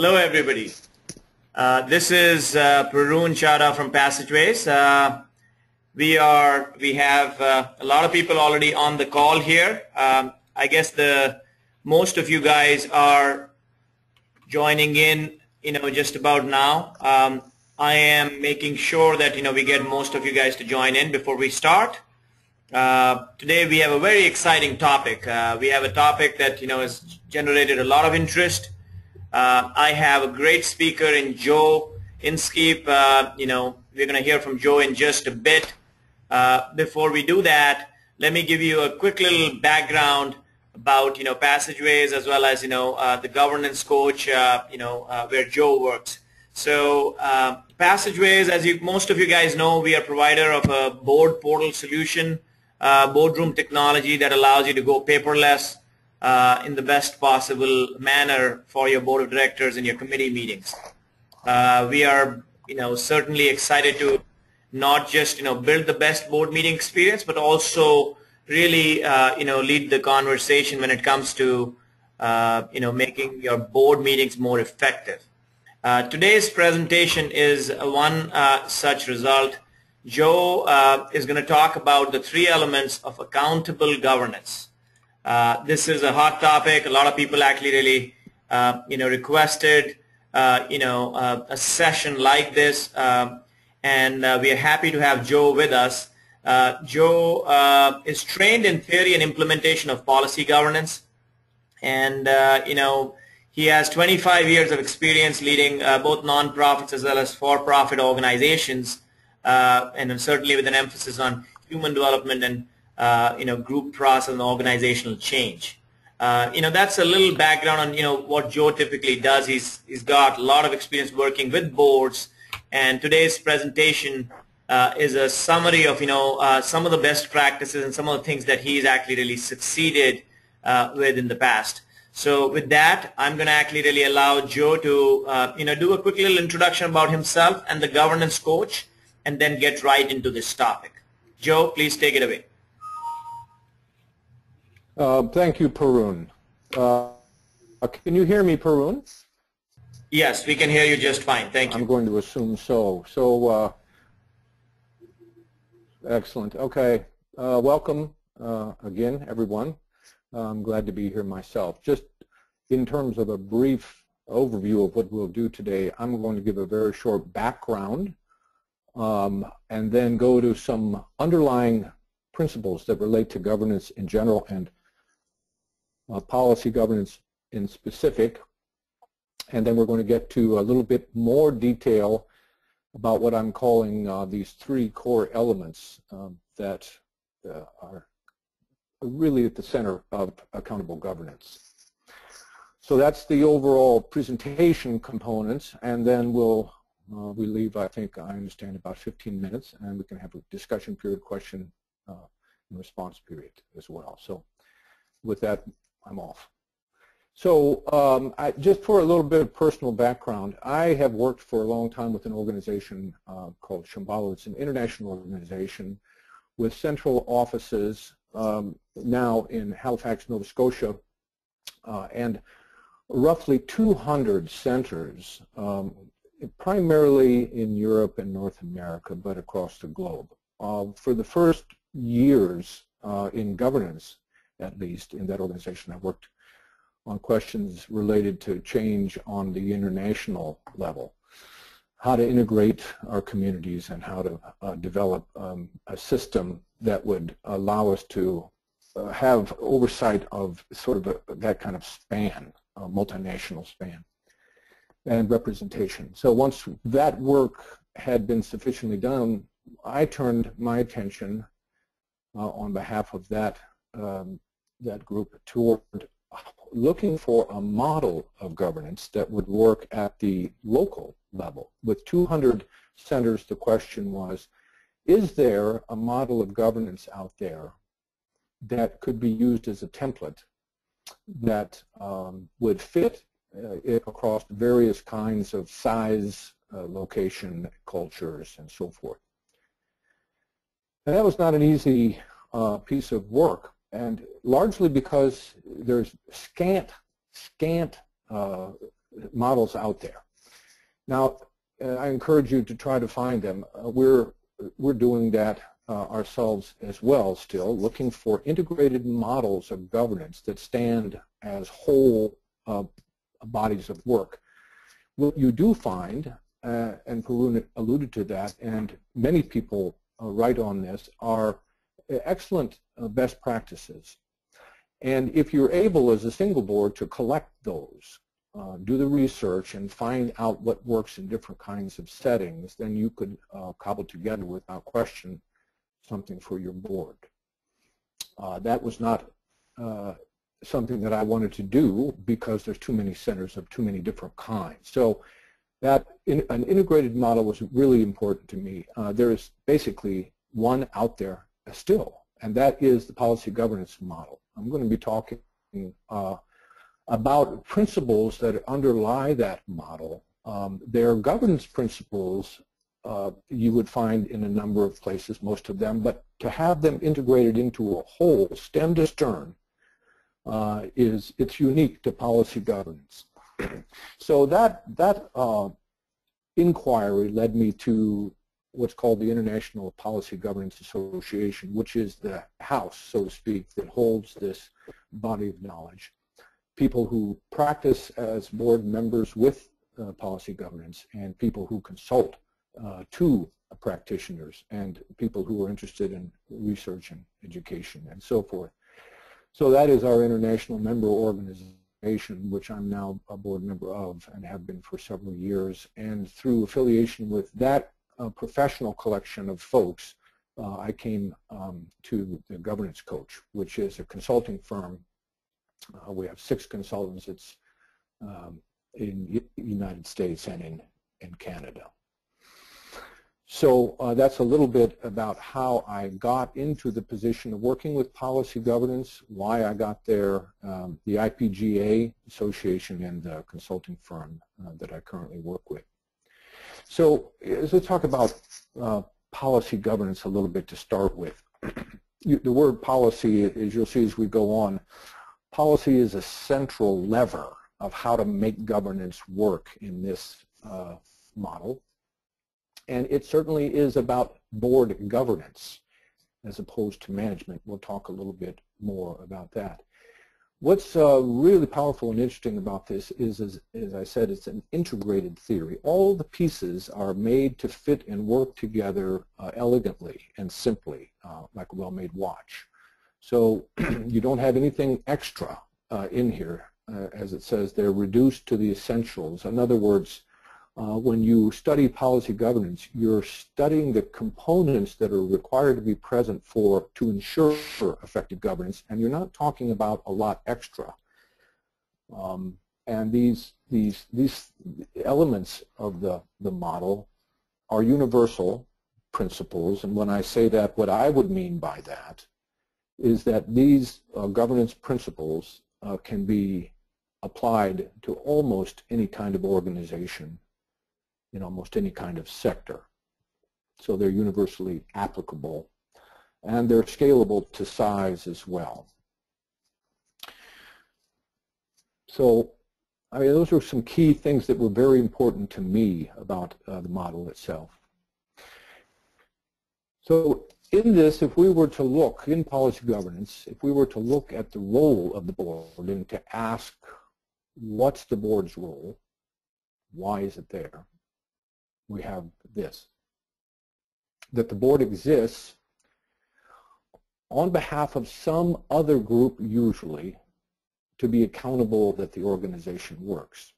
Hello, everybody. This is Paroon Chadha from Passageways. We have a lot of people already on the call here. I guess most of you guys are joining in, just about now. I am making sure that we get most of you guys to join in before we start. Today we have a very exciting topic. We have a topic that has generated a lot of interest. I have a great speaker in Joe Inskeep. We're going to hear from Joe in just a bit. Before we do that, let me give you a quick little background about Passageways, as well as the governance coach where Joe works. So Passageways, as most of you guys know, we are a provider of a board portal solution, boardroom technology that allows you to go paperless in the best possible manner for your board of directors and your committee meetings. We are certainly excited to not just build the best board meeting experience, but also really lead the conversation when it comes to making your board meetings more effective. Today's presentation is one such result. Joe is going to talk about the 3 elements of accountable governance. This is a hot topic. A lot of people actually really requested a session like this, and we are happy to have Joe with us. Joe is trained in theory and implementation of policy governance, and he has 25 years of experience leading both nonprofits as well as for-profit organizations, and certainly with an emphasis on human development and group process and organizational change. That's a little background on what Joe typically does. He's got a lot of experience working with boards, and today's presentation is a summary of some of the best practices and some of the things that he's actually really succeeded with in the past. So with that, I'm going to actually really allow Joe to do a quick little introduction about himself and the governance coach, and then get right into this topic. Joe, please take it away. Thank you, Paroon. Can you hear me, Paroon? Yes, we can hear you just fine. Thank you. I'm going to assume so. Excellent. Okay. Welcome again, everyone. I'm glad to be here myself. Just in terms of a brief overview of what we'll do today, I'm going to give a very short background and then go to some underlying principles that relate to governance in general and policy governance in specific, and then we're going to get to a little bit more detail about what I'm calling these 3 core elements that are really at the center of accountable governance. So that's the overall presentation components, and then we leave, I think, I understand, about 15 minutes, and we can have a discussion period, question and response period as well. So with that, I'm off. So just for a little bit of personal background, I have worked for a long time with an organization called Shambhala. It's an international organization with central offices now in Halifax, Nova Scotia, and roughly 200 centers, primarily in Europe and North America, but across the globe. For the first years in governance, at least in that organization, I worked on questions related to change on the international level, how to integrate our communities and how to develop a system that would allow us to have oversight of sort of that kind of span, multinational span and representation. So once that work had been sufficiently done, I turned my attention on behalf of that group toward looking for a model of governance that would work at the local level. With 200 centers, the question was, is there a model of governance out there that could be used as a template that would fit across various kinds of size, location, cultures, and so forth? And that was not an easy piece of work, and largely because there's scant models out there. Now, I encourage you to try to find them. We're doing that ourselves as well still, looking for integrated models of governance that stand as whole bodies of work. What you do find, and Paroon alluded to that, and many people write on this, are excellent best practices. And if you're able as a single board to collect those, do the research and find out what works in different kinds of settings, then you could cobble together without question something for your board. That was not something that I wanted to do because there's too many centers of too many different kinds. So that an integrated model was really important to me. There is basically one out there still, and that is the policy governance model. I'm going to be talking about principles that underlie that model. Their governance principles you would find in a number of places, most of them, but to have them integrated into a whole, stem to stern, it's unique to policy governance. So that inquiry led me to what's called the International Policy Governance Association, which is the house, so to speak, that holds this body of knowledge. People who practice as board members with policy governance, and people who consult to practitioners, and people who are interested in research and education and so forth. So that is our international member organization, which I'm now a board member of and have been for several years. And through affiliation with that professional collection of folks, I came to the Governance Coach, which is a consulting firm. We have 6 consultants. It's in the United States and in Canada. So that's a little bit about how I got into the position of working with policy governance, why I got there, the IPGA Association, and the consulting firm that I currently work with. So let's talk about policy governance a little bit to start with. The word policy, as you'll see as we go on, policy is a central lever of how to make governance work in this model. And it certainly is about board governance as opposed to management. We'll talk a little bit more about that. What's really powerful and interesting about this is, as I said, it's an integrated theory. All the pieces are made to fit and work together elegantly and simply, like a well-made watch. So you don't have anything extra in here. As it says, they're reduced to the essentials. In other words, when you study policy governance, you're studying the components that are required to be present to ensure effective governance, and you're not talking about a lot extra. And these elements of the model are universal principles, and when I say that, what I would mean by that is that these governance principles can be applied to almost any kind of organization in almost any kind of sector. So they're universally applicable, and they're scalable to size as well. So I mean, those are some key things that were very important to me about the model itself. So in this, if we were to look, in policy governance, if we were to look at the role of the board and to ask, what's the board's role? Why is it there? We have this, that the board exists on behalf of some other group, usually, to be accountable that the organization works.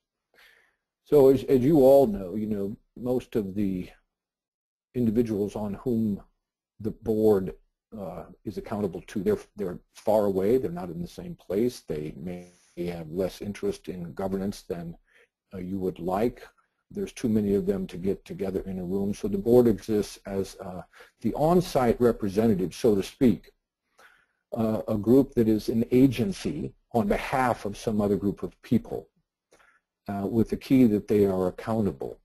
So as you all know, most of the individuals on whom the board is accountable to, they're far away, they're not in the same place, they may have less interest in governance than you would like. There's too many of them to get together in a room, so the board exists as the on-site representative, so to speak, a group that is an agency on behalf of some other group of people, with the key that they are accountable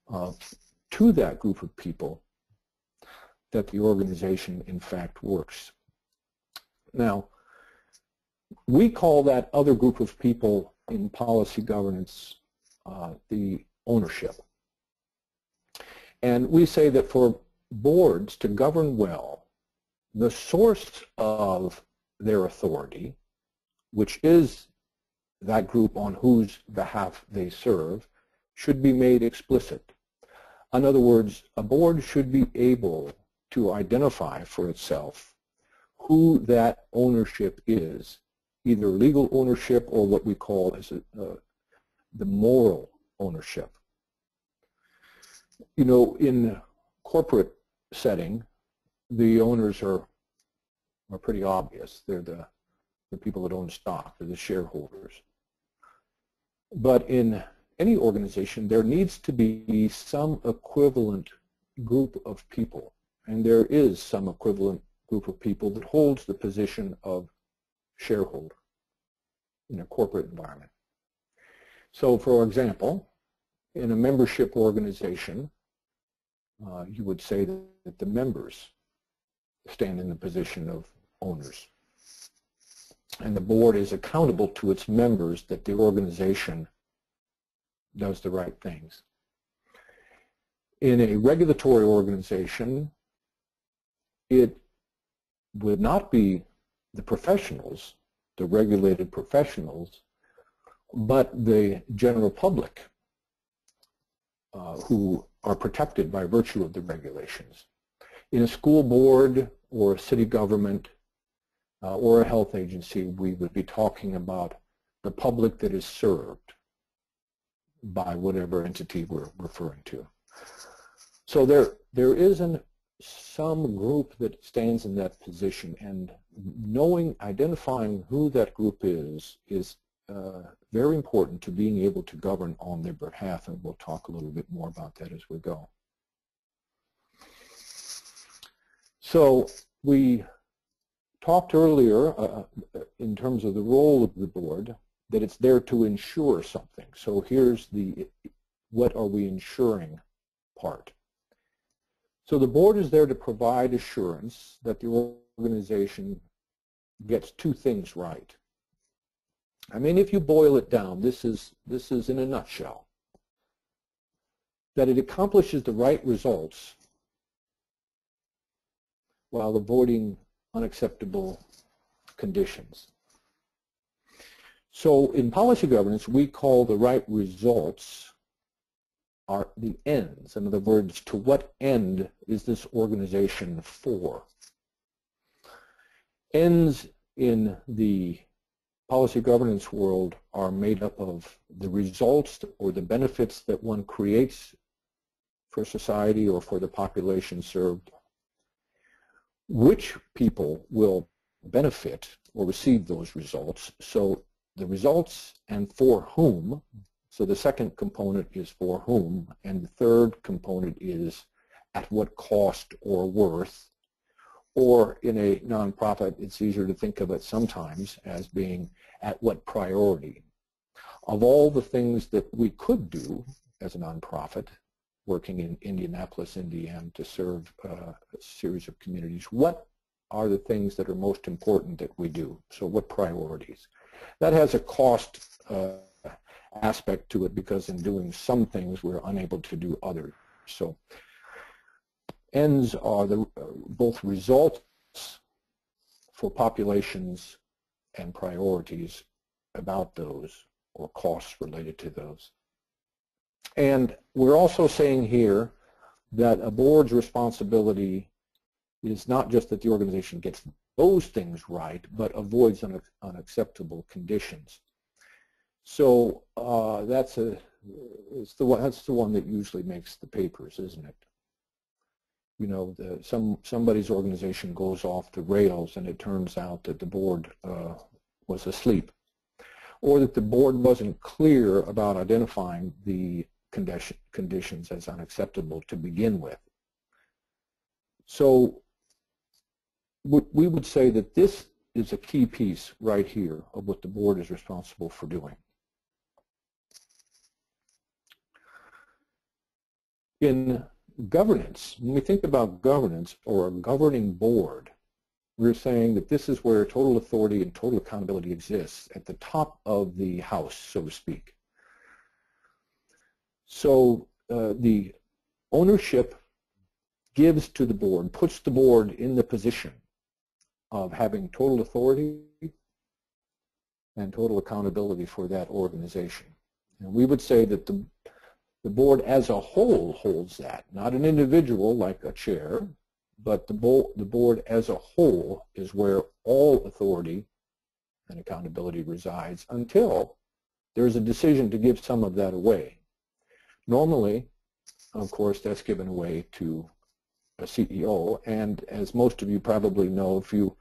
to that group of people that the organization in fact works. Now, we call that other group of people in policy governance the ownership. And we say that for boards to govern well, the source of their authority, which is that group on whose behalf they serve, should be made explicit. In other words, a board should be able to identify for itself who that ownership is, either legal ownership or what we call as the moral ownership. You know, in corporate setting, the owners are pretty obvious. They're the people that own stock, they're the shareholders. But in any organization, there needs to be some equivalent group of people, and there is some equivalent group of people that holds the position of shareholder in a corporate environment. So, for example, in a membership organization, you would say that the members stand in the position of owners. And the board is accountable to its members that the organization does the right things. In a regulatory organization, it would not be the professionals, the regulated professionals, but the general public who are protected by virtue of the regulations. In a school board or a city government or a health agency, we would be talking about the public that is served by whatever entity we're referring to. So there is some group that stands in that position, and identifying who that group is very important to being able to govern on their behalf, and we'll talk a little bit more about that as we go. So we talked earlier in terms of the role of the board that it's there to ensure something. So here's the what are we ensuring part. So the board is there to provide assurance that the organization gets two things right. I mean, if you boil it down, this is in a nutshell, that it accomplishes the right results while avoiding unacceptable conditions. So in policy governance, we call the right results are the ends. In other words, to what end is this organization for? Ends in the policy governance world are made up of the results or the benefits that one creates for society or for the population served, which people will benefit or receive those results. So the results and for whom. So the second component is for whom, and the third component is at what cost or worth. Or in a nonprofit, it's easier to think of it sometimes as being at what priority. Of all the things that we could do as a nonprofit, working in Indianapolis, Indiana, to serve a series of communities, what are the things that are most important that we do? So what priorities? That has a cost aspect to it, because in doing some things we're unable to do others. So ends are both results for populations and priorities about those, or costs related to those. And we're also saying here that a board's responsibility is not just that the organization gets those things right, but avoids unacceptable conditions. So that's the one that usually makes the papers, isn't it? You know, somebody's organization goes off the rails and it turns out that the board was asleep, or that the board wasn't clear about identifying the conditions as unacceptable to begin with. So we would say that this is a key piece right here of what the board is responsible for doing. In governance, when we think about governance or a governing board, we're saying that this is where total authority and total accountability exists, at the top of the house, so to speak. So the ownership gives to the board, puts the board in the position of having total authority and total accountability for that organization. And we would say that the board as a whole holds that, not an individual like a chair, but the board as a whole is where all authority and accountability resides until there's a decision to give some of that away. Normally, of course, that's given away to a CEO, and as most of you probably know, if you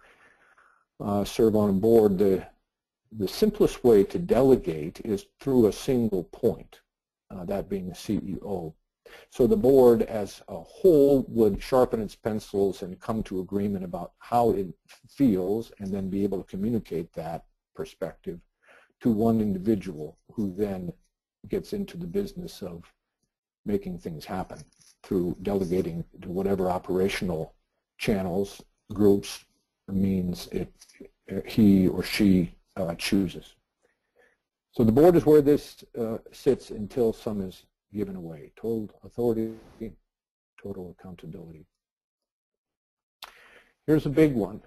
serve on a board, the simplest way to delegate is through a single point, that being the CEO. So the board as a whole would sharpen its pencils and come to agreement about how it feels, and then be able to communicate that perspective to one individual, who then gets into the business of making things happen through delegating to whatever operational channels, groups, means he or she chooses. So the board is where this sits until some is given away. Total authority, total accountability. Here's a big one.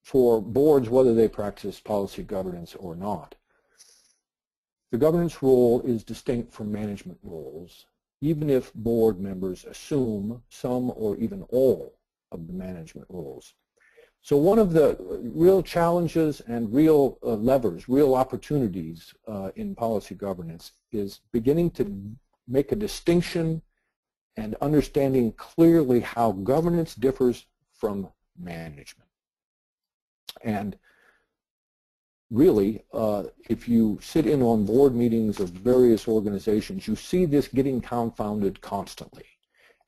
For boards, whether they practice policy governance or not, the governance role is distinct from management roles, even if board members assume some or even all of the management roles. So one of the real challenges and real levers, real opportunities in policy governance is beginning to make a distinction and understanding clearly how governance differs from management. And really, if you sit in on board meetings of various organizations, you see this getting confounded constantly.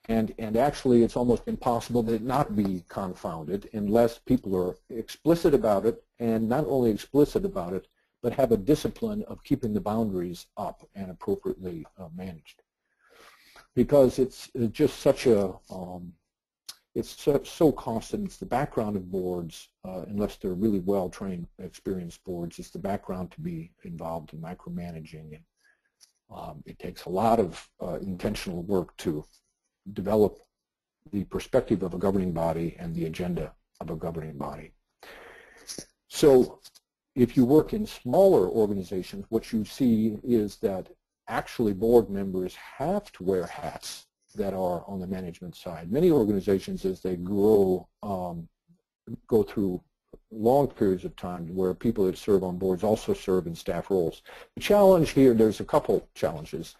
And actually, it's almost impossible that it not be confounded unless people are explicit about it, and not only explicit about it, but have a discipline of keeping the boundaries up and appropriately managed. Because it's just such a, it's so constant. It's the background of boards, unless they're really well-trained, experienced boards. It's the background to be involved in micromanaging. And it takes a lot of intentional work to develop the perspective of a governing body and the agenda of a governing body. So if you work in smaller organizations, what you see is that actually board members have to wear hats that are on the management side. Many organizations, as they grow, go through long periods of time where people that serve on boards also serve in staff roles. The challenge here, there's a couple challenges.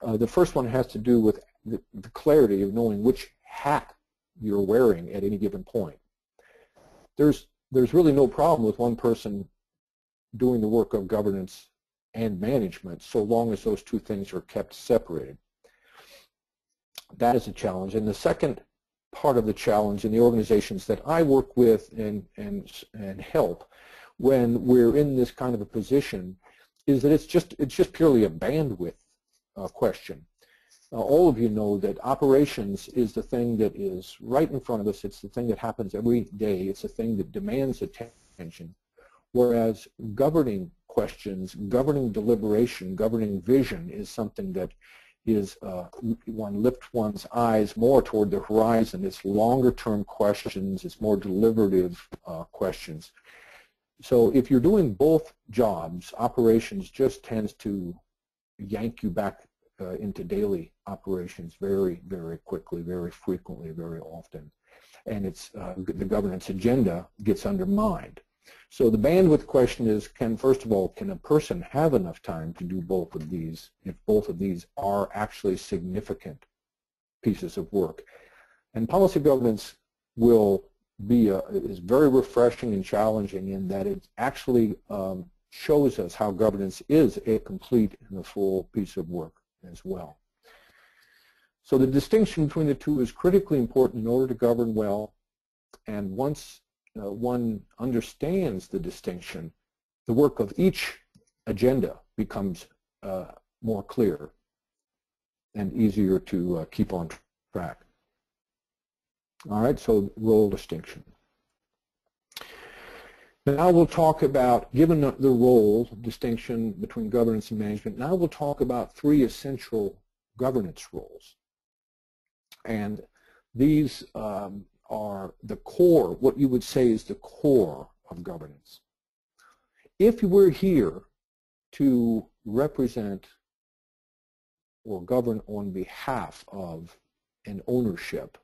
The first one has to do with the clarity of knowing which hat you're wearing at any given point. There's really no problem with one person doing the work of governance and management so long as those two things are kept separated. That is a challenge. And the second part of the challenge in the organizations that I work with and help when we're in this kind of a position is that it's just purely a bandwidth question. All of you know that operations is the thing that is right in front of us. It's the thing that happens every day. It's the thing that demands attention. Whereas governing questions, governing deliberation, governing vision is something that is one lifts one's eyes more toward the horizon. It's longer-term questions. It's more deliberative questions. So if you're doing both jobs, operations just tends to yank you back into daily operations very, very quickly, very frequently, very often. And it's the governance agenda gets undermined. So the bandwidth question is, first of all, can a person have enough time to do both of these if both of these are actually significant pieces of work? And policy governance will be is very refreshing and challenging in that it actually shows us how governance is a complete and a full piece of work as well. So the distinction between the two is critically important in order to govern well, and once one understands the distinction, the work of each agenda becomes more clear and easier to keep on track. All right, so role distinction. Now we'll talk about, given the role distinction between governance and management, now we'll talk about three essential governance roles. And these are the core, what you would say is the core of governance. If we're here to represent or govern on behalf of an ownership,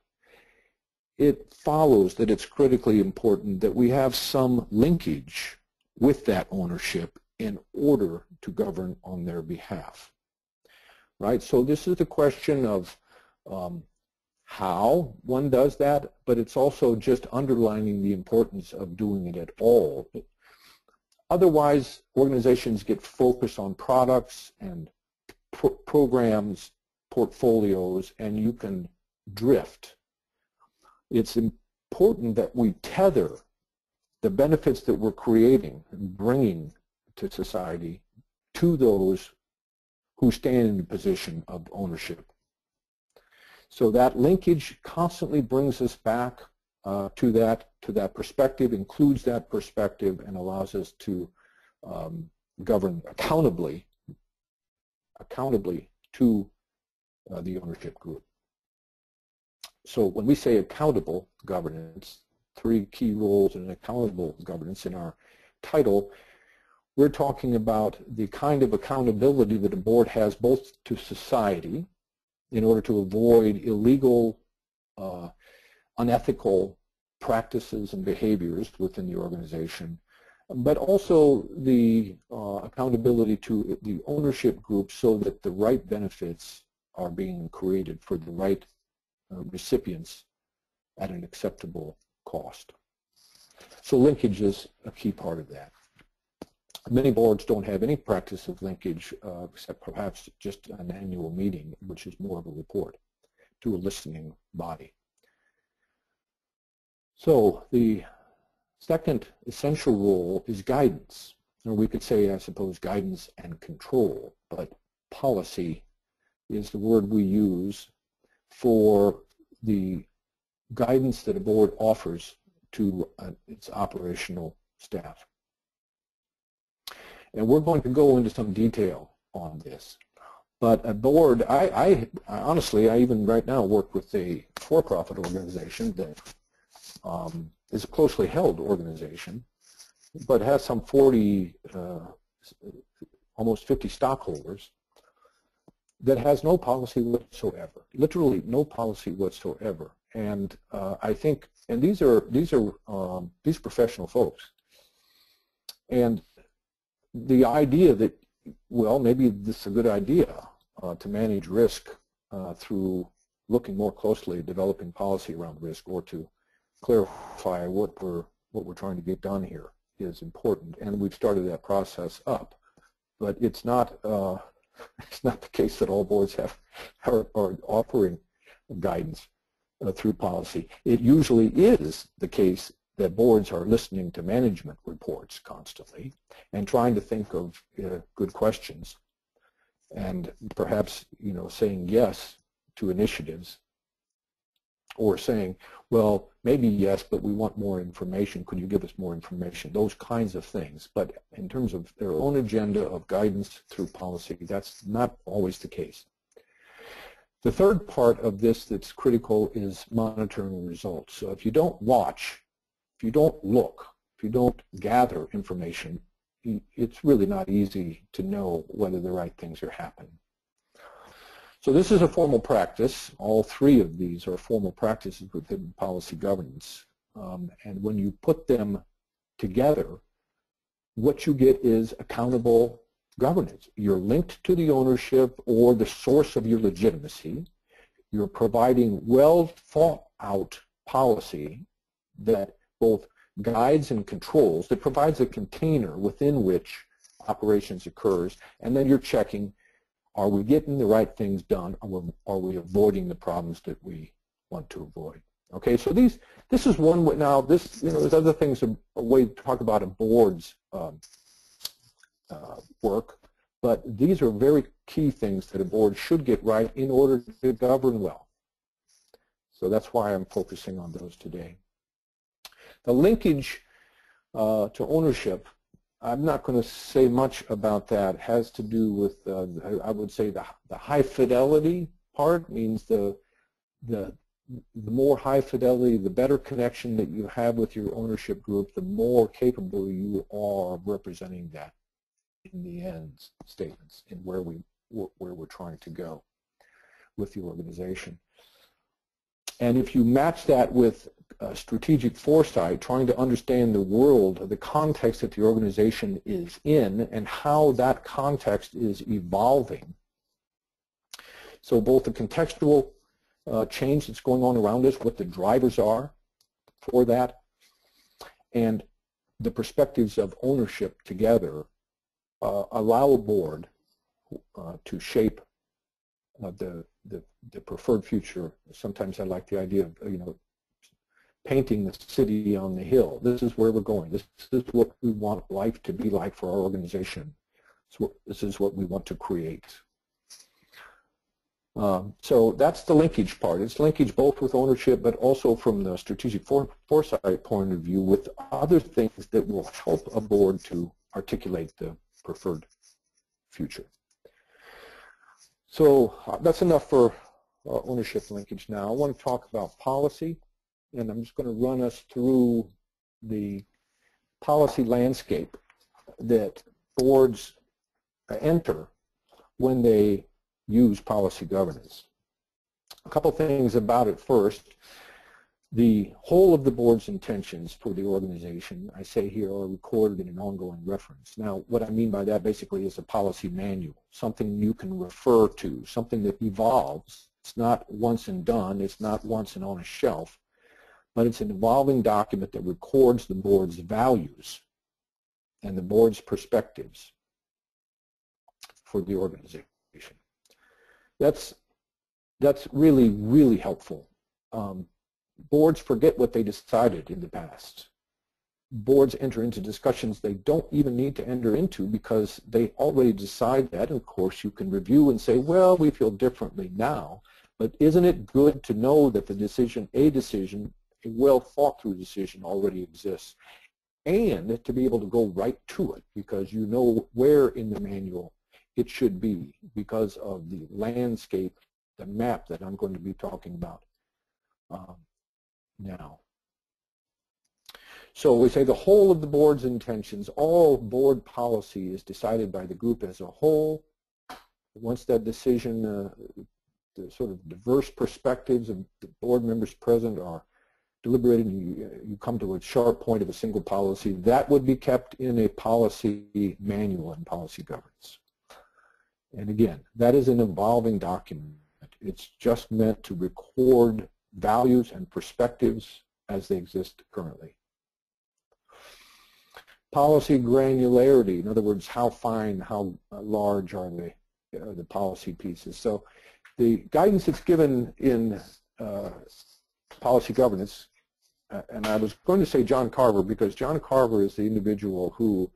it follows that it's critically important that we have some linkage with that ownership in order to govern on their behalf. Right? So this is the question of how one does that, but it's also just underlining the importance of doing it at all. Otherwise, organizations get focused on products and programs, portfolios, and you can drift. It's important that we tether the benefits that we're creating and bringing to society to those who stand in the position of ownership. So that linkage constantly brings us back to that perspective, includes that perspective, and allows us to govern accountably to the ownership group. So when we say accountable governance, three key roles in accountable governance in our title, we're talking about the kind of accountability that a board has both to society in order to avoid illegal, unethical practices and behaviors within the organization, but also the accountability to the ownership group so that the right benefits are being created for the right recipients at an acceptable cost. So linkage is a key part of that. Many boards don't have any practice of linkage except perhaps just an annual meeting, which is more of a report to a listening body. So the second essential role is guidance. Or we could say, I suppose, guidance and control, but policy is the word we use for the guidance that a board offers to its operational staff. And we're going to go into some detail on this. But a board, I honestly, I even right now work with a for-profit organization that is a closely held organization, but has some 40, almost 50 stockholders, that has no policy whatsoever, literally no policy whatsoever. And I think, and these professional folks, and the idea that, well, maybe this is a good idea to manage risk through looking more closely at developing policy around risk, or to clarify what we're trying to get done here is important, and we've started that process up. But it's not the case that all boards are offering guidance through policy. It usually is the case that boards are listening to management reports constantly and trying to think of good questions, and perhaps, you know, saying yes to initiatives, or saying, well, maybe yes, but we want more information. Could you give us more information? Those kinds of things. But in terms of their own agenda of guidance through policy, that's not always the case. The third part of this that's critical is monitoring results. So if you don't watch, if you don't look, if you don't gather information, it's really not easy to know whether the right things are happening. So this is a formal practice. All three of these are formal practices within policy governance. And when you put them together, what you get is accountable governance. You're linked to the ownership or the source of your legitimacy. You're providing well thought out policy that both guides and controls, that provides a container within which operations occurs, and then you're checking, are we getting the right things done, or are we avoiding the problems that we want to avoid? Okay, so this is one way. Now this, you know, there's other things, a way to talk about a board's work, but these are very key things that a board should get right in order to govern well. So that's why I'm focusing on those today. The linkage to ownership, I'm not going to say much about that. It has to do with, I would say, the high fidelity part means the more high fidelity, the better connection that you have with your ownership group, the more capable you are of representing that in the end statements and where we're trying to go with the organization. And if you match that with strategic foresight, trying to understand the world, the context that the organization is in, and how that context is evolving. So both the contextual change that's going on around us, what the drivers are for that, and the perspectives of ownership together allow a board to shape the preferred future. Sometimes I like the idea of, painting the city on the hill. This is where we're going. This is what we want life to be like for our organization. So this is what we want to create. So that's the linkage part. It's linkage both with ownership, but also from the strategic foresight point of view with other things that will help a board to articulate the preferred future. So that's enough for ownership linkage now. I want to talk about policy, and I'm just going to run us through the policy landscape that boards enter when they use policy governance. A couple things about it first. The whole of the board's intentions for the organization, I say here, are recorded in an ongoing reference. Now, what I mean by that basically is a policy manual, something you can refer to, something that evolves. It's not once and done, it's not once and on a shelf, but it's an evolving document that records the board's values and the board's perspectives for the organization. That's really, really helpful. Boards forget what they decided in the past. Boards enter into discussions they don't even need to enter into because they already decide that. And of course, you can review and say, well, we feel differently now. But isn't it good to know that the decision, a well thought through decision already exists, and to be able to go right to it because you know where in the manual it should be because of the landscape, the map that I'm going to be talking about now. So we say the whole of the board's intentions, all board policy is decided by the group as a whole. Once that decision, the sort of diverse perspectives of the board members present are deliberated, and you come to a sharp point of a single policy, that would be kept in a policy manual and policy governance. And again, that is an evolving document. It's just meant to record values and perspectives as they exist currently. Policy granularity, in other words, how fine, how large are the policy pieces. So the guidance that's given in policy governance, and I was going to say John Carver because John Carver is the individual who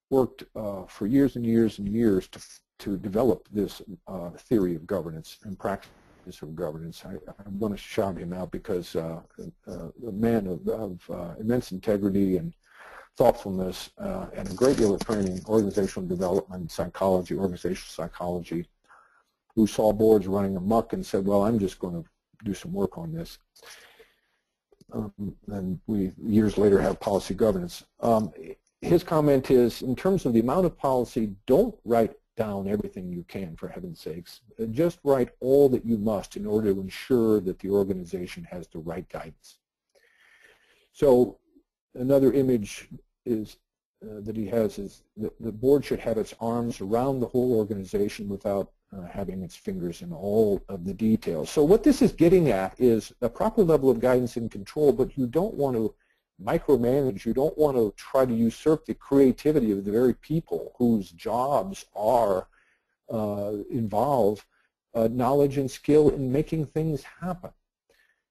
worked for years and years and years to develop this theory of governance and practice of governance. I want to shout him out because a man of immense integrity and thoughtfulness and a great deal of training, organizational development, psychology, organizational psychology, who saw boards running amok and said, well, I'm just going to do some work on this. And we years later have policy governance. His comment is, in terms of the amount of policy, don't write down everything you can, for heaven's sakes. Just write all that you must in order to ensure that the organization has the right guidance. So another image is that he has is that the board should have its arms around the whole organization without having its fingers in all of the details. So what this is getting at is a proper level of guidance and control, but you don't want to micromanage. You don't want to try to usurp the creativity of the very people whose jobs are involve knowledge and skill in making things happen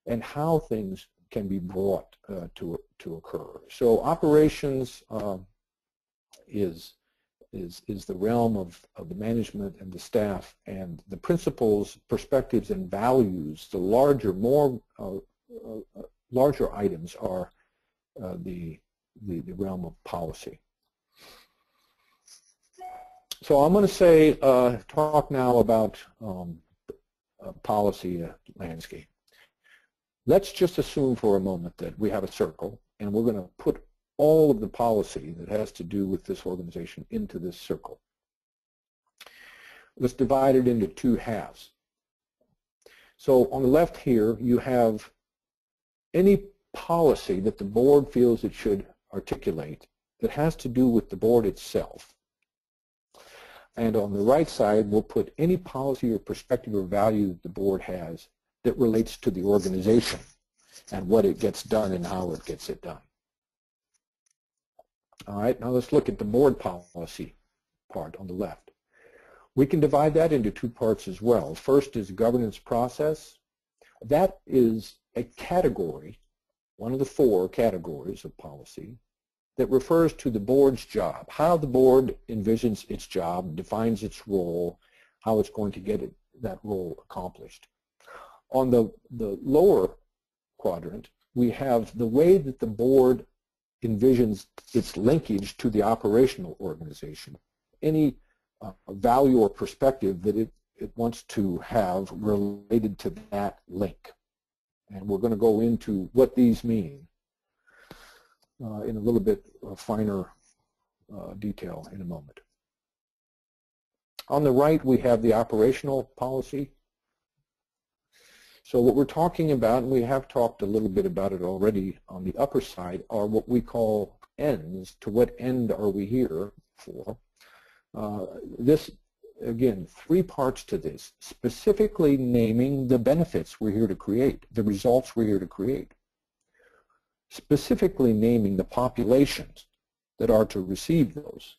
and how things can be brought to occur. So operations is is the realm of the management and the staff, and the principles, perspectives, and values, the larger, larger items are the realm of policy. So I'm going to talk now about policy landscape. Let's just assume for a moment that we have a circle, and we're going to put all of the policy that has to do with this organization into this circle. Let's divide it into two halves. So on the left here, you have any policy that the board feels it should articulate that has to do with the board itself. And on the right side, we'll put any policy or perspective or value that the board has that relates to the organization and what it gets done and how it gets it done. All right, now let's look at the board policy part on the left. We can divide that into two parts as well. First is governance process. That is a category, one of the four categories of policy, that refers to the board's job, how the board envisions its job, defines its role, how it's going to get that role accomplished. On the lower quadrant, we have the way that the board envisions its linkage to the operational organization, any value or perspective that it wants to have related to that link. And we're going to go into what these mean in a little bit finer detail in a moment. On the right, we have the operational policy. So what we're talking about, and we have talked a little bit about it already on the upper side, are what we call ends. To what end are we here for? This, again, three parts to this, specifically naming the benefits we're here to create, the results we're here to create, specifically naming the populations that are to receive those.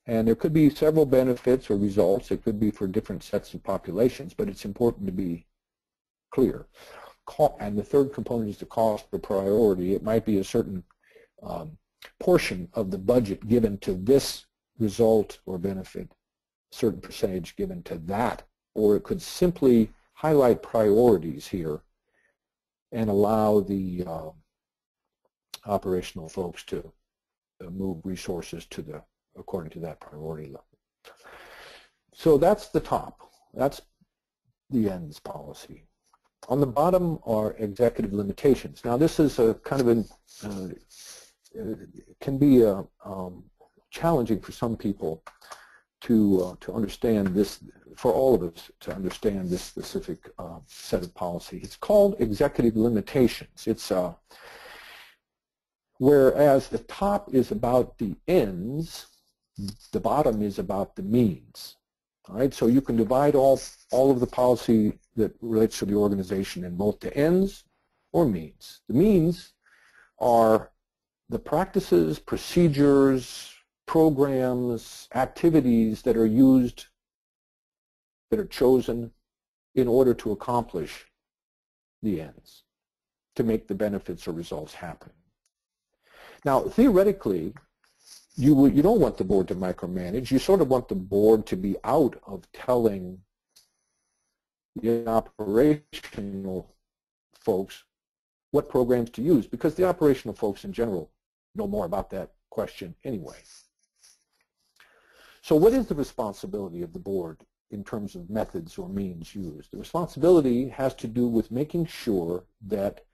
And there could be several benefits or results. It could be for different sets of populations, but it's important to be clear. And the third component is the cost or priority. It might be a certain portion of the budget given to this result or benefit, a certain percentage given to that, or it could simply highlight priorities here and allow the operational folks to move resources to according to that priority level. So that's the top. That's the ends policy. On the bottom are executive limitations. Now this is a kind of can be challenging for some people to understand this, for all of us to understand this specific set of policy. It's called executive limitations. It's whereas the top is about the ends, the bottom is about the means. All right, so you can divide all of the policy that relates to the organization in both the ends or means. The means are the practices, procedures, programs, activities that are used, that are chosen in order to accomplish the ends, to make the benefits or results happen. Now, theoretically, you don't want the board to micromanage. You sort of want the board to be out of telling the operational folks what programs to use, because the operational folks in general know more about that question anyway. So what is the responsibility of the board in terms of methods or means used? The responsibility has to do with making sure that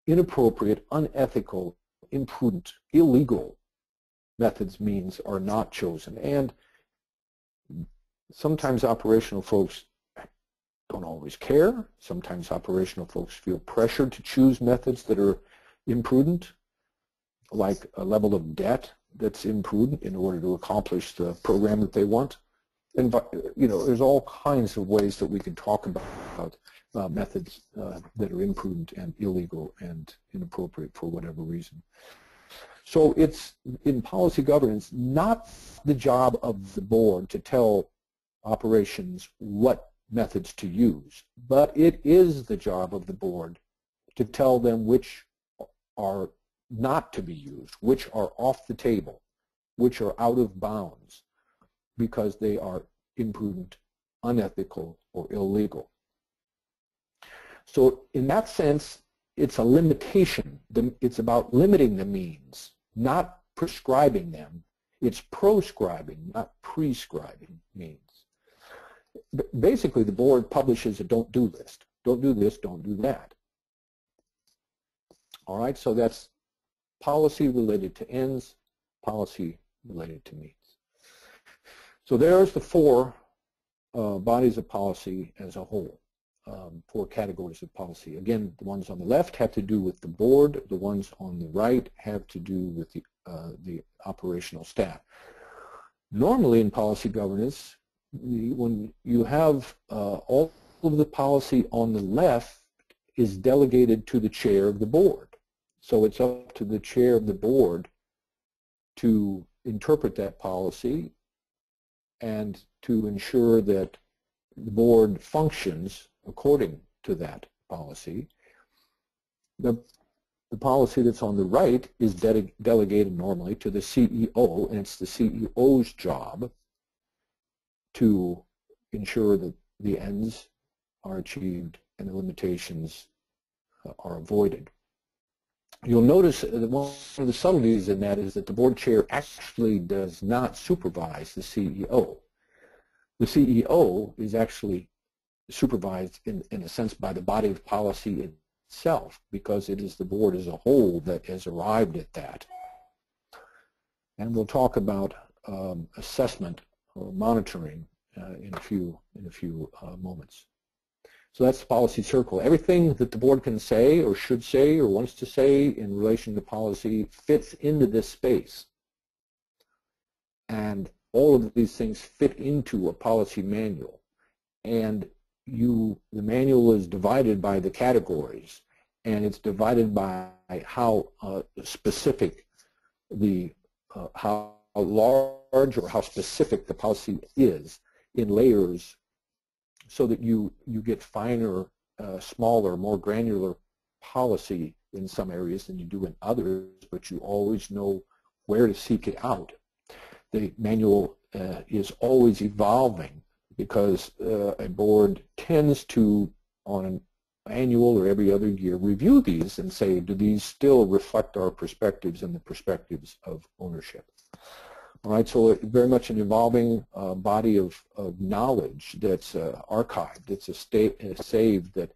inappropriate, unethical, imprudent, illegal methods, means are not chosen. And sometimes operational folks don't always care. Sometimes operational folks feel pressured to choose methods that are imprudent, like a level of debt that's imprudent in order to accomplish the program that they want. And there's all kinds of ways that we can talk about methods that are imprudent and illegal and inappropriate for whatever reason. So it's, in policy governance, not the job of the board to tell operations what methods to use, but it is the job of the board to tell them which are not to be used, which are off the table, which are out of bounds because they are imprudent, unethical, or illegal. So in that sense, it's a limitation. It's about limiting the means, not prescribing them. It's proscribing, not prescribing means. Basically, the board publishes a don't do list. Don't do this, don't do that. All right, so that's policy related to ends, policy related to means. So there's the four bodies of policy as a whole, four categories of policy. Again, the ones on the left have to do with the board. The ones on the right have to do with the operational staff. Normally in policy governance, when you have all of the policy on the left is delegated to the chair of the board. So it's up to the chair of the board to interpret that policy and to ensure that the board functions according to that policy. The policy that's on the right is delegated normally to the CEO, and it's the CEO's job to ensure that the ends are achieved and the limitations are avoided. You'll notice that one of the subtleties in that is that the board chair actually does not supervise the CEO. The CEO is actually supervised in a sense by the body of policy itself, because it is the board as a whole that has arrived at that. And we'll talk about assessment or monitoring in a few moments. So that's the policy circle. Everything that the board can say or should say or wants to say in relation to policy fits into this space. And all of these things fit into a policy manual. And the manual is divided by the categories, and it's divided by how specific how large or how specific the policy is in layers, so that you get finer, smaller, more granular policy in some areas than you do in others, but you always know where to seek it out. The manual is always evolving because a board tends to, on an annual or every other year, review these and say, do these still reflect our perspectives and the perspectives of ownership? All right, so very much an evolving body of knowledge that's archived, it's saved, that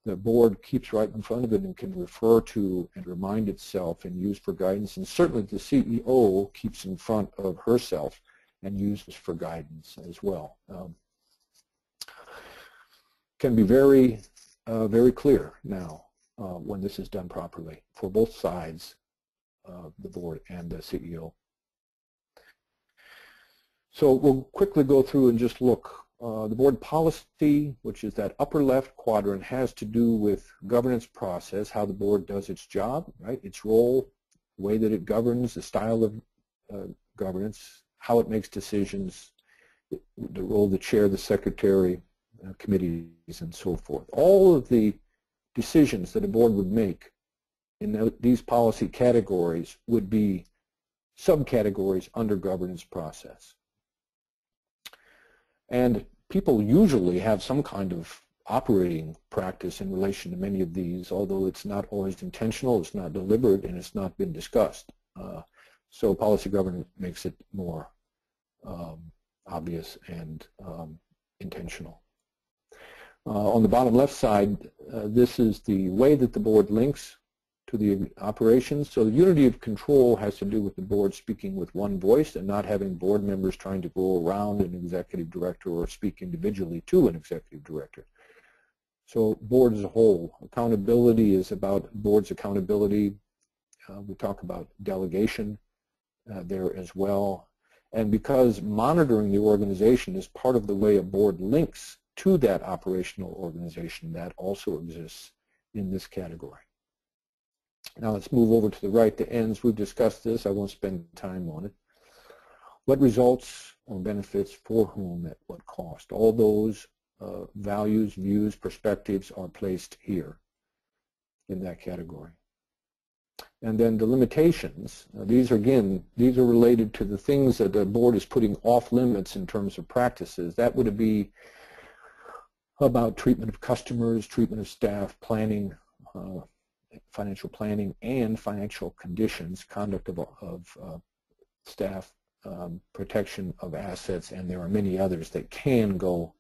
the board keeps right in front of it and can refer to and remind itself and use for guidance. And certainly the CEO keeps in front of herself and uses for guidance as well. Can be very, very clear now when this is done properly for both sides, the board and the CEO. So we'll quickly go through and just look. The board policy, which is that upper left quadrant, has to do with governance process, how the board does its job, right? Its role, the way that it governs, the style of governance, how it makes decisions, the role of the chair, the secretary, committees, and so forth. All of the decisions that a board would make in these policy categories would be subcategories under governance process. And people usually have some kind of operating practice in relation to many of these, although it's not always intentional, it's not deliberate, and it's not been discussed. So policy governance makes it more obvious and intentional. On the bottom left side, this is the way that the board links to the operations. So the unity of control has to do with the board speaking with one voice and not having board members trying to go around an executive director or speak individually to an executive director. So board as a whole. Accountability is about board's accountability. We talk about delegation there as well. And because monitoring the organization is part of the way a board links to that operational organization, that also exists in this category. Now let's move over to the right, the ends. We've discussed this. I won't spend time on it. What results or benefits for whom at what cost? All those values, views, perspectives are placed here in that category. And then the limitations, these are related to the things that the board is putting off limits in terms of practices. That would be about treatment of customers, treatment of staff, planning, financial planning, and financial conditions, conduct of staff, protection of assets, and there are many others that can go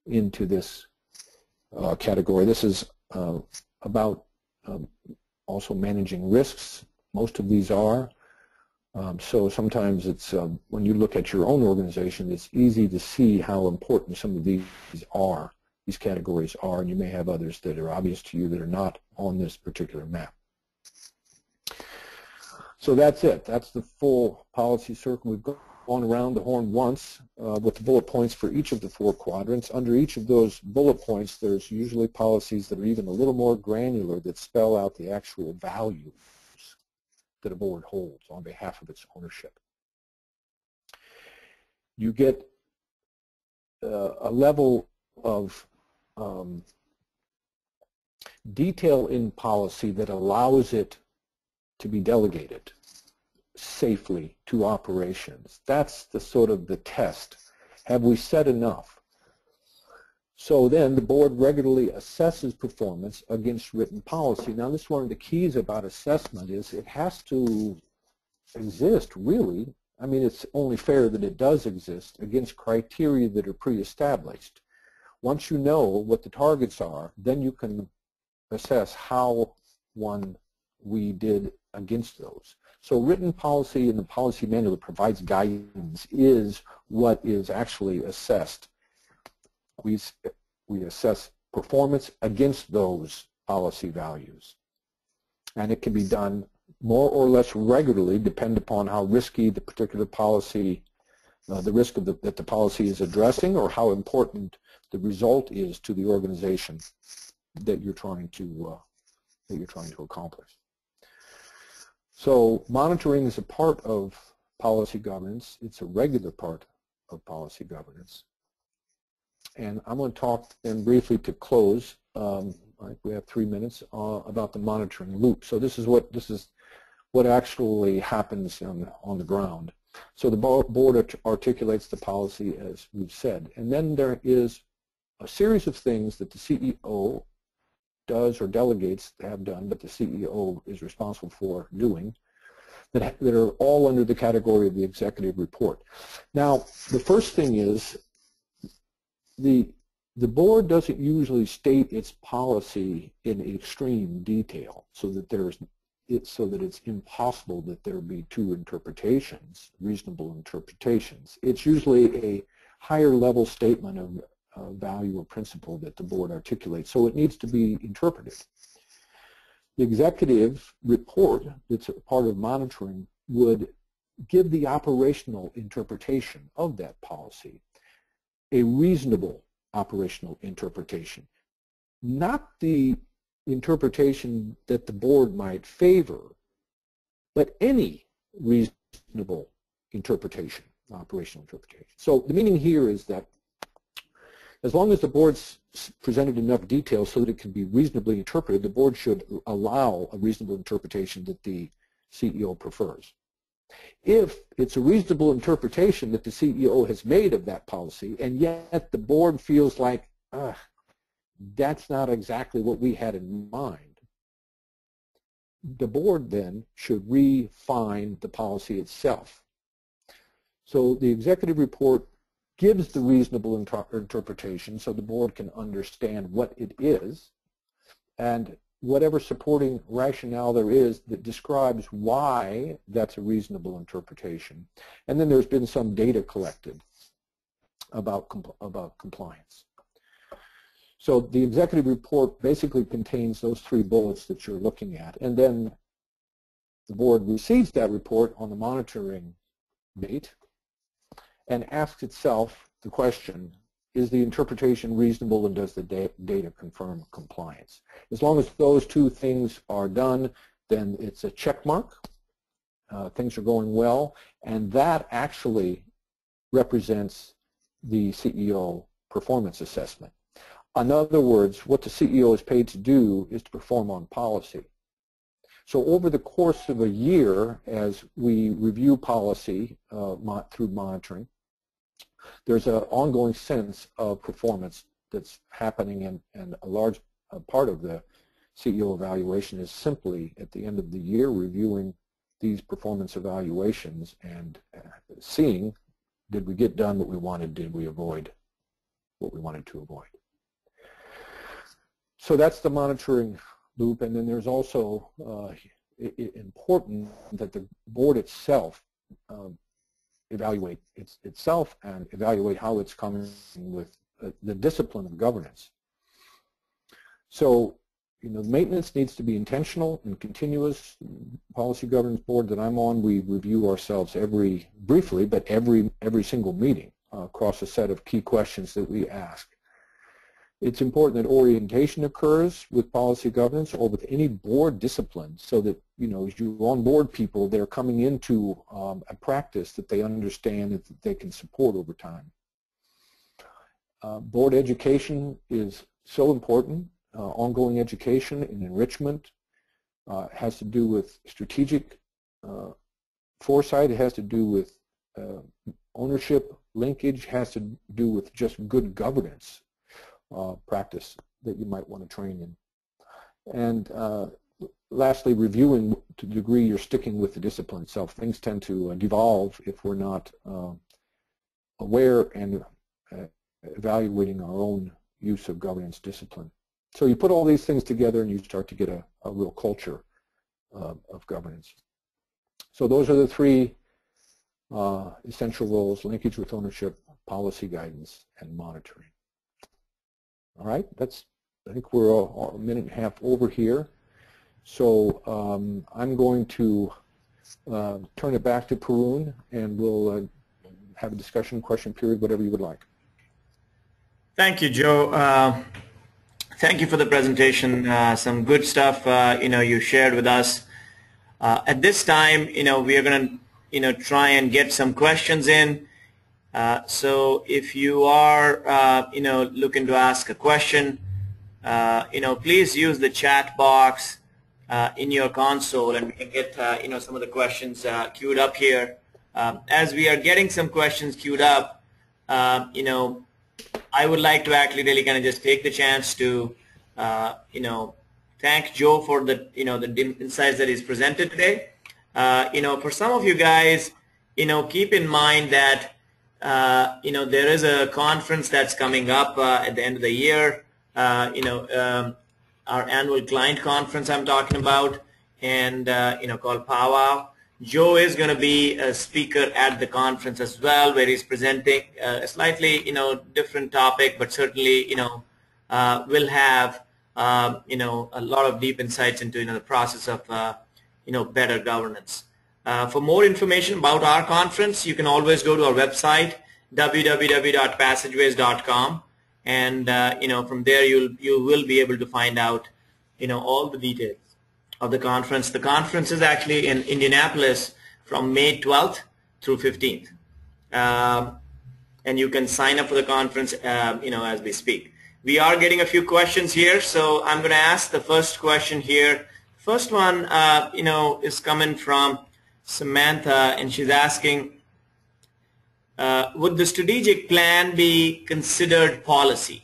into this category. This is about also managing risks. Most of these are. So sometimes it's, when you look at your own organization, it's easy to see how important some of these categories are, and you may have others that are obvious to you that are not on this particular map. So that's it. That's the full policy circle. We've gone around the horn once with the bullet points for each of the 4 quadrants. Under each of those bullet points, there's usually policies that are even a little more granular that spell out the actual values that a board holds on behalf of its ownership. You get a level of detail in policy that allows it to be delegated safely to operations. That's the sort of the test. Have we said enough? So then the board regularly assesses performance against written policy. Now this is one of the keys about assessment is it has to exist, really. I mean, it's only fair that it does exist against criteria that are pre-established. Once you know what the targets are, then you can assess how we did against those. So written policy and the policy manual that provides guidance is what is actually assessed. We assess performance against those policy values. And it can be done more or less regularly, depending upon how risky the particular policy, the risk of that the policy is addressing, or how important the result is to the organization that you're trying to accomplish. So monitoring is a part of policy governance. It's a regular part of policy governance. And I'm going to talk then briefly to close. We have 3 minutes about the monitoring loop. So this is what actually happens on the ground. So the board articulates the policy as we've said, and then there is a series of things that the CEO does or delegates have done, but the CEO is responsible for doing, that are all under the category of the executive report. Now, the first thing is the board doesn't usually state its policy in extreme detail, so that it's impossible that there be 2 interpretations, reasonable interpretations. It's usually a higher level statement of value or principle that the board articulates, so it needs to be interpreted. The executive report that's a part of monitoring would give the operational interpretation of that policy, a reasonable operational interpretation, not the interpretation that the board might favor, but any reasonable interpretation, operational interpretation. So the meaning here is that as long as the board's presented enough detail so that it can be reasonably interpreted, the board should allow a reasonable interpretation that the CEO prefers. If it's a reasonable interpretation that the CEO has made of that policy, and yet the board feels like, that's not exactly what we had in mind, the board then should refine the policy itself. So the executive report gives the reasonable interpretation so the board can understand what it is, and whatever supporting rationale there is that describes why that's a reasonable interpretation. And then there's been some data collected about compliance. So the executive report basically contains those 3 bullets that you're looking at, and then the board receives that report on the monitoring date and asks itself the question, is the interpretation reasonable and does the data confirm compliance? As long as those 2 things are done, then it's a check mark. Things are going well, and that actually represents the CEO performance assessment. In other words, what the CEO is paid to do is to perform on policy. So over the course of a year, as we review policy through monitoring, there's an ongoing sense of performance that's happening, and a large part of the CEO evaluation is simply at the end of the year reviewing these performance evaluations and seeing, did we get done what we wanted, did we avoid what we wanted to avoid. So that's the monitoring loop, and then there's also important that the board itself evaluate itself and evaluate how it's coming with the discipline of governance. So, maintenance needs to be intentional and continuous. Policy governance board that I'm on, we review ourselves briefly, but every single meeting across a set of key questions that we ask. It's important that orientation occurs with policy governance or with any board discipline, so that, as you onboard people, they're coming into a practice that they understand and that they can support over time. Board education is so important. Ongoing education and enrichment has to do with strategic foresight. It has to do with ownership. Linkage has to do with just good governance practice that you might want to train in. And lastly, reviewing to the degree you're sticking with the discipline itself. Things tend to devolve if we're not aware and evaluating our own use of governance discipline. So you put all these things together and you start to get a real culture of governance. So those are the three essential roles: linkage with ownership, policy guidance, and monitoring. All right, I think we're a minute and a half over here. So I'm going to turn it back to Paroon, and we'll have a discussion, question period, whatever you would like. Thank you, Joe. Thank you for the presentation. Some good stuff, you shared with us. At this time, we are going to, try and get some questions in. So if you are, looking to ask a question, please use the chat box in your console, and we can get, some of the questions queued up here. As we are getting some questions queued up, I would like to actually really kind of just take the chance to, thank Joe for the, the insights that he's presented today. For some of you guys, keep in mind that, there is a conference that's coming up at the end of the year, our annual client conference I'm talking about, and, called Powwow. Joe is going to be a speaker at the conference as well, where he's presenting a slightly, different topic, but certainly, will have, a lot of deep insights into, the process of, better governance. For more information about our conference, you can always go to our website, www.passageways.com, and, from there you will be able to find out, all the details of the conference. The conference is actually in Indianapolis from May 12th through 15th. And you can sign up for the conference, as we speak. We are getting a few questions here, so I'm going to ask the first question here. First one, is coming from Samantha, and she's asking, would the strategic plan be considered policy?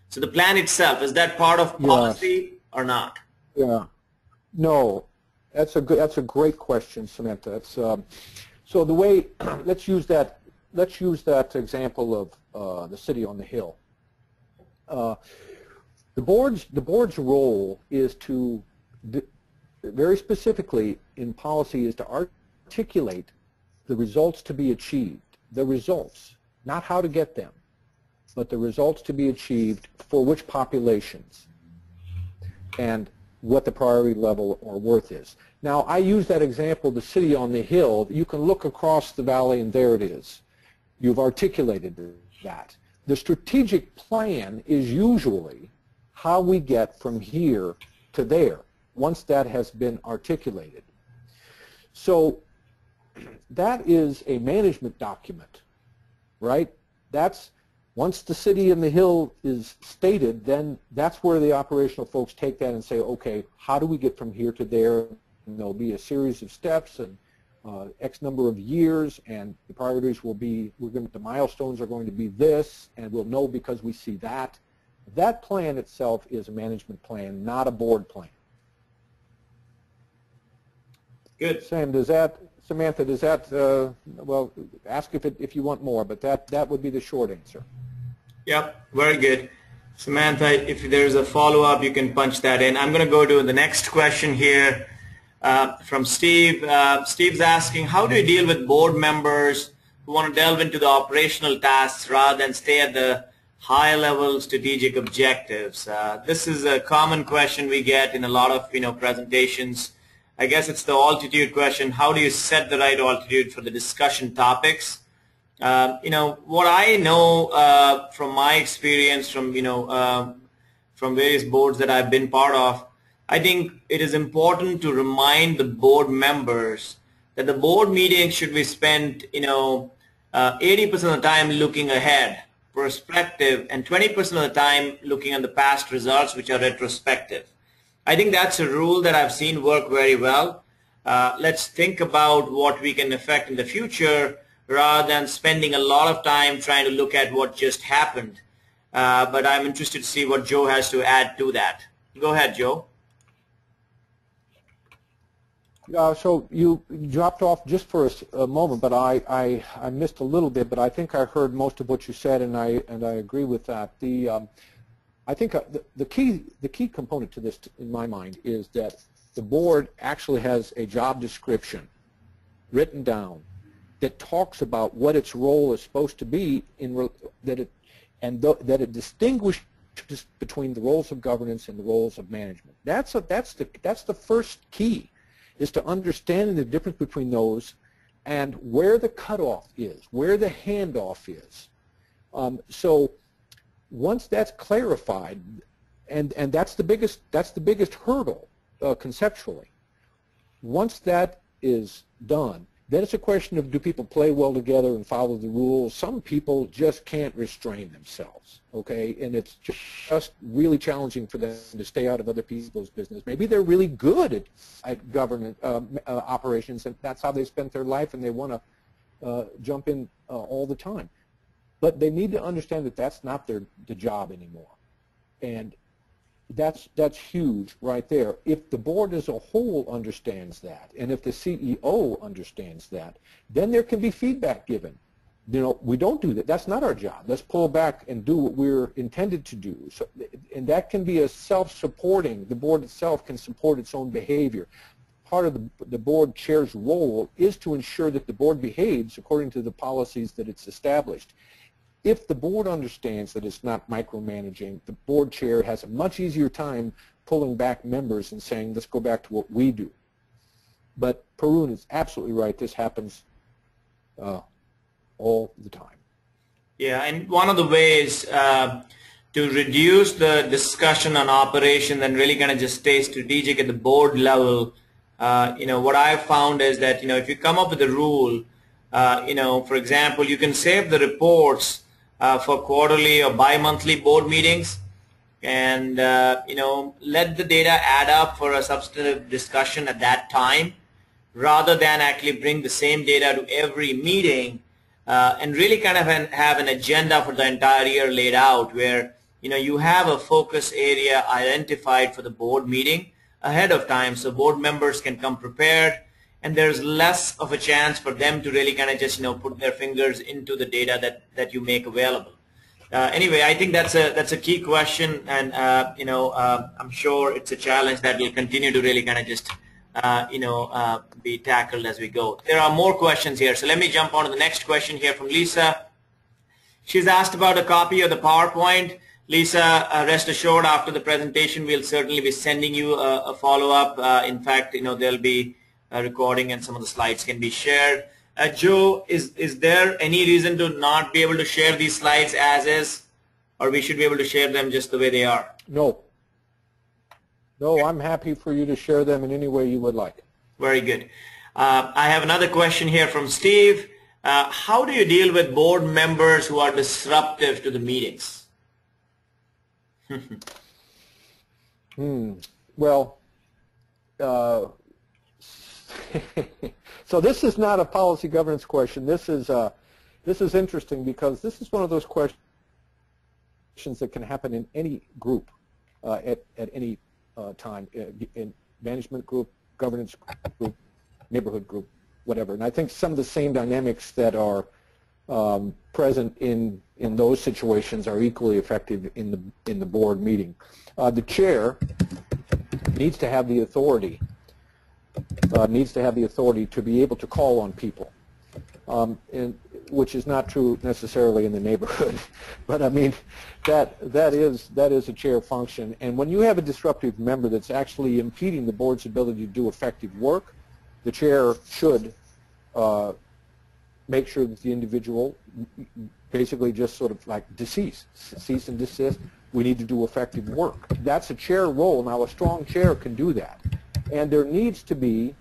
So the plan itself, is that part of policy or not? Yeah, no, that's a great question, Samantha. It's, so the way let's use that example of the city on the hill. The board's role is to very specifically in policy is to articulate the results to be achieved, the results, not how to get them, but the results to be achieved for which populations and what the priority level or worth is. Now, I use that example, the city on the hill. You can look across the valley and there it is. You've articulated that. The strategic plan is usually how we get from here to there once that has been articulated. So that is a management document, right? That's Once the city and the hill is stated, then that's where the operational folks take that and say, okay, how do we get from here to there? And there'll be a series of steps and X number of years, and the priorities will be, the milestones are going to be this, and we'll know because we see that. That plan itself is a management plan, not a board plan. Good. Sam, Samantha, does that, well, ask if you want more, but that would be the short answer. Yep, very good. Samantha, if there's a follow-up, you can punch that in. I'm going to go to the next question here from Steve. Steve's asking, how do you deal with board members who want to delve into the operational tasks rather than stay at the high-level strategic objectives? This is a common question we get in a lot of presentations. I guess it's the altitude question. How do you set the right altitude for the discussion topics? What I know from my experience from from various boards that I've been part of, I think it is important to remind the board members that the board meeting should be spent 80% of the time looking ahead, perspective, and 20% of the time looking at the past results, which are retrospective. I think that's a rule that I've seen work very well. Let's think about what we can affect in the future rather than spending a lot of time trying to look at what just happened. But I'm interested to see what Joe has to add to that. Go ahead, Joe. So you dropped off just for a moment, but I missed a little bit, but I think I heard most of what you said, and I agree with that. I think the key component to this, in my mind, is that the board actually has a job description written down that talks about what its role is supposed to be that it distinguishes between the roles of governance and the roles of management. That's the first key, is to understanding the difference between those and where the cutoff is, where the handoff is. So once that's clarified, and that's the biggest hurdle conceptually. Once that is done, then it's a question of, do people play well together and follow the rules? Some people just can't restrain themselves, okay? And it's just really challenging for them to stay out of other people's business. Maybe they're really good at government operations, and that's how they spent their life, and they want to jump in all the time. But they need to understand that that's not the job anymore. And that's huge right there. If the board as a whole understands that, and if the CEO understands that, then there can be feedback given. We don't do that. That's not our job. Let's pull back and do what we're intended to do. So, and that can be a self-supporting. The board itself can support its own behavior. Part of the board chair's role is to ensure that the board behaves according to the policies that it's established. If the board understands that it's not micromanaging, the board chair has a much easier time pulling back members and saying, let's go back to what we do. But Paroon is absolutely right. This happens all the time. Yeah, and one of the ways to reduce the discussion on operation and really kind of just stay strategic at the board level, what I've found is that, if you come up with a rule, for example, you can save the reports for quarterly or bi-monthly board meetings, and let the data add up for a substantive discussion at that time, rather than actually bring the same data to every meeting, and really kind of have an agenda for the entire year laid out, where you have a focus area identified for the board meeting ahead of time, so board members can come prepared, and there's less of a chance for them to really kind of just put their fingers into the data that you make available. Anyway, I think that's a key question, and I'm sure it's a challenge that will continue to really kind of just be tackled as we go. There are more questions here, so let me jump on to the next question here from Lisa. She's asked about a copy of the PowerPoint. Lisa, rest assured, after the presentation, we'll certainly be sending you a follow-up. In fact, there'll be a recording and some of the slides can be shared. Joe, is there any reason to not be able to share these slides as is, or we should be able to share them just the way they are? No. No, I'm happy for you to share them in any way you would like. Very good. I have another question here from Steve. How do you deal with board members who are disruptive to the meetings? Well, so this is not a policy governance question. This is interesting because this is one of those questions that can happen in any group at any time, in management group, governance group, neighborhood group, whatever. And I think some of the same dynamics that are present in those situations are equally effective in the board meeting. The chair needs to have the authority to be able to call on people, which is not true necessarily in the neighborhood. But I mean, that is a chair function. And when you have a disruptive member that's actually impeding the board's ability to do effective work, the chair should make sure that the individual basically just sort of like cease and desist. We need to do effective work. That's a chair role. Now, a strong chair can do that. And there needs to be,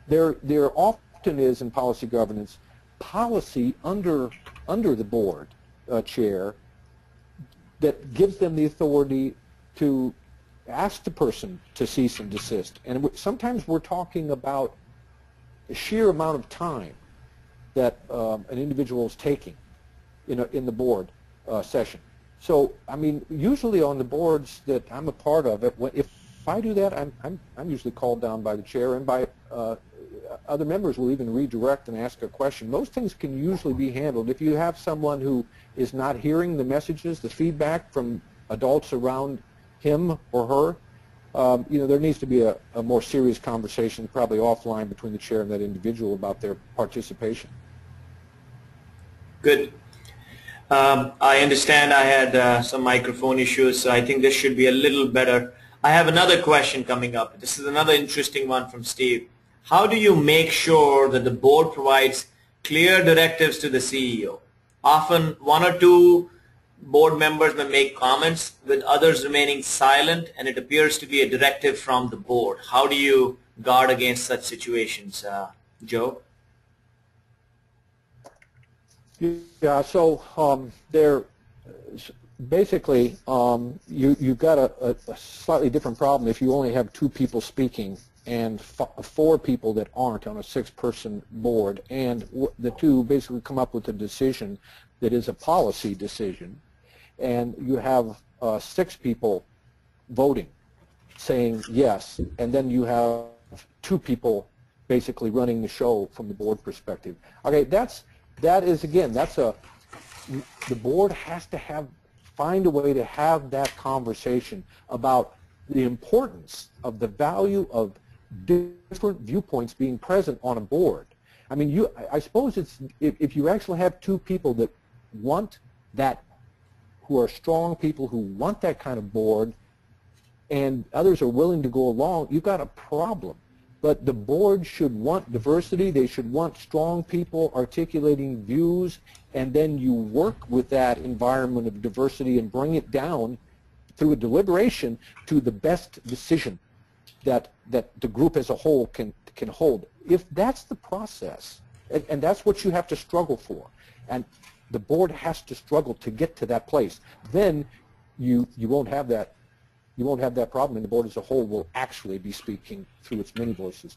there often is in policy governance, policy under the board chair that gives them the authority to ask the person to cease and desist. And sometimes we're talking about a sheer amount of time that an individual is taking in the board session. So, I mean, usually on the boards that I'm a part of, if I do that, I'm usually called down by the chair, and by other members will even redirect and ask a question. Most things can usually be handled. If you have someone who is not hearing the messages, the feedback from adults around him or her, there needs to be a more serious conversation, probably offline, between the chair and that individual about their participation. Good. I understand I had some microphone issues, so I think this should be a little better. I have another question coming up. This is another interesting one from Steve. How do you make sure that the board provides clear directives to the CEO? Often one or two board members may make comments with others remaining silent, and it appears to be a directive from the board. How do you guard against such situations, Joe? Yeah, so basically, you've got a slightly different problem if you only have two people speaking and four people that aren't on a six-person board, and the two basically come up with a decision that is a policy decision, and you have six people voting, saying yes, and then you have two people basically running the show from the board perspective. Okay, the board has to find a way to have that conversation about the importance of the value of different viewpoints being present on a board. I mean, I suppose if you actually have two people that want that, who are strong people who want that kind of board, and others are willing to go along, you've got a problem. But the board should want diversity. They should want strong people articulating views, and then you work with that environment of diversity and bring it down through a deliberation to the best decision that the group as a whole can hold. If that's the process, and that's what you have to struggle for, and the board has to struggle to get to that place, then you won't have that. You won't have that problem, and the board as a whole will actually be speaking through its many voices.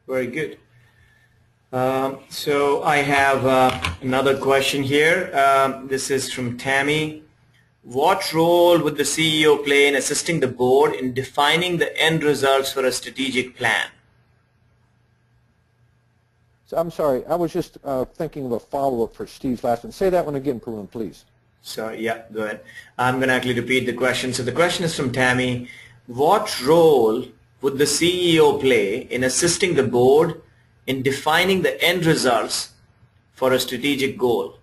Very good. So I have another question here. This is from Tammy. What role would the CEO play in assisting the board in defining the end results for a strategic plan? So I'm sorry, I was just thinking of a follow-up for Steve's last one. Say that one again, Paroon, please. Sorry, yeah, go ahead. I'm going to actually repeat the question. So the question is from Tammy. What role would the CEO play in assisting the board in defining the end results for a strategic goal?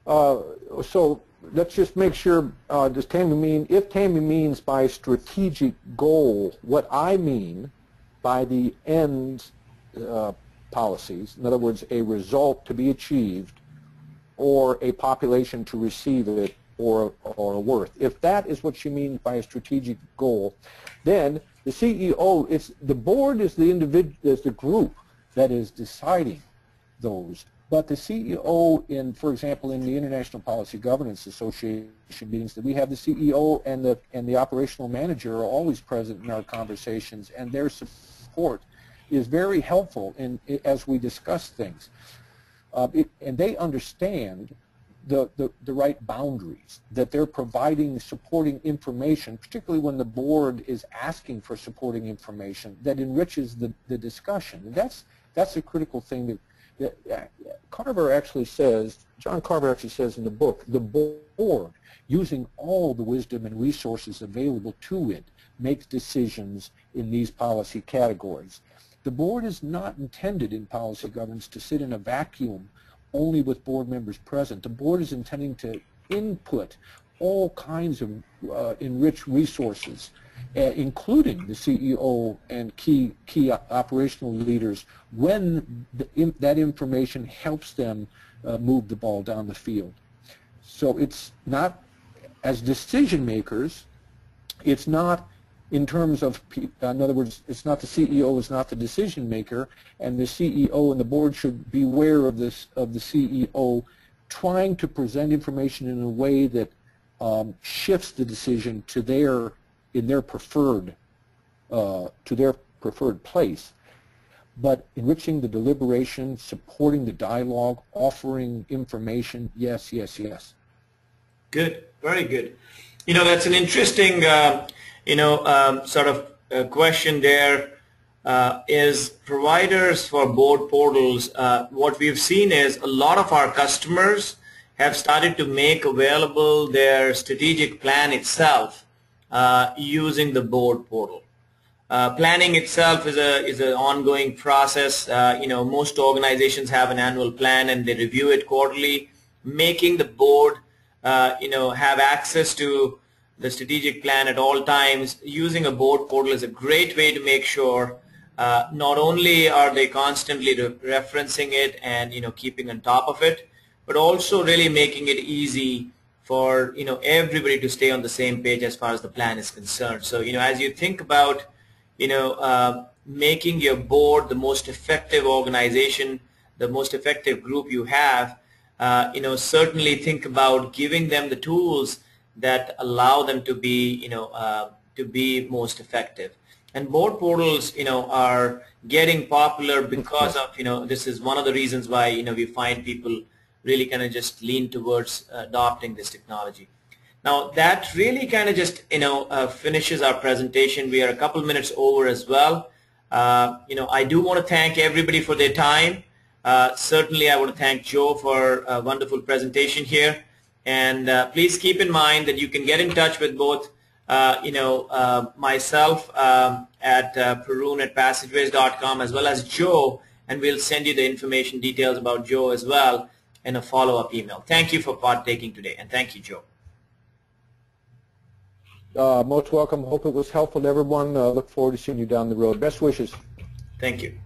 So let's just make sure, does Tammy mean, if Tammy means by strategic goal, what I mean by the end policies, in other words, a result to be achieved, or a population to receive it, or a worth. If that is what you mean by a strategic goal, then the CEO, the board is the individual, is the group that is deciding those. But the CEO, for example, in the International Policy Governance Association meetings, that we have the CEO and the operational manager are always present in our conversations, and their support is very helpful as we discuss things. And they understand the right boundaries, that they're providing supporting information, particularly when the board is asking for supporting information that enriches the discussion. And that's a critical thing that Carver actually says, John Carver actually says in the book, the board, using all the wisdom and resources available to it, makes decisions in these policy categories. The board is not intended in policy governance to sit in a vacuum only with board members present. The board is intending to input all kinds of enriched resources, including the CEO and key operational leaders, when that information helps them move the ball down the field. So it's not, as decision makers, it's not in terms of, in other words, it's not the CEO is not the decision maker, and the CEO and the board should be aware of this, of the CEO trying to present information in a way that shifts the decision to their preferred place, but enriching the deliberation, supporting the dialogue, offering information. Yes, yes, yes. Good, very good. You know, that's an interesting sort of question there. Is providers for board portals, what we've seen is a lot of our customers have started to make available their strategic plan itself using the board portal. Planning itself is an ongoing process. Most organizations have an annual plan and they review it quarterly. Making the board have access to the strategic plan at all times using a board portal is a great way to make sure not only are they constantly referencing it and keeping on top of it, but also really making it easy for everybody to stay on the same page as far as the plan is concerned. So as you think about making your board the most effective organization, the most effective group you have, certainly think about giving them the tools that allow them to be most effective. And board portals, are getting popular because of, this is one of the reasons why, we find people really kind of just lean towards adopting this technology. Now, that really kind of just, finishes our presentation. We are a couple minutes over as well. I do want to thank everybody for their time. Certainly, I want to thank Joe for a wonderful presentation here. And please keep in mind that you can get in touch with both myself at Paroon at Passageways.com as well as Joe, and we'll send you the information details about Joe as well in a follow-up email. Thank you for partaking today, and thank you, Joe. Most welcome. Hope it was helpful to everyone. Look forward to seeing you down the road. Best wishes. Thank you.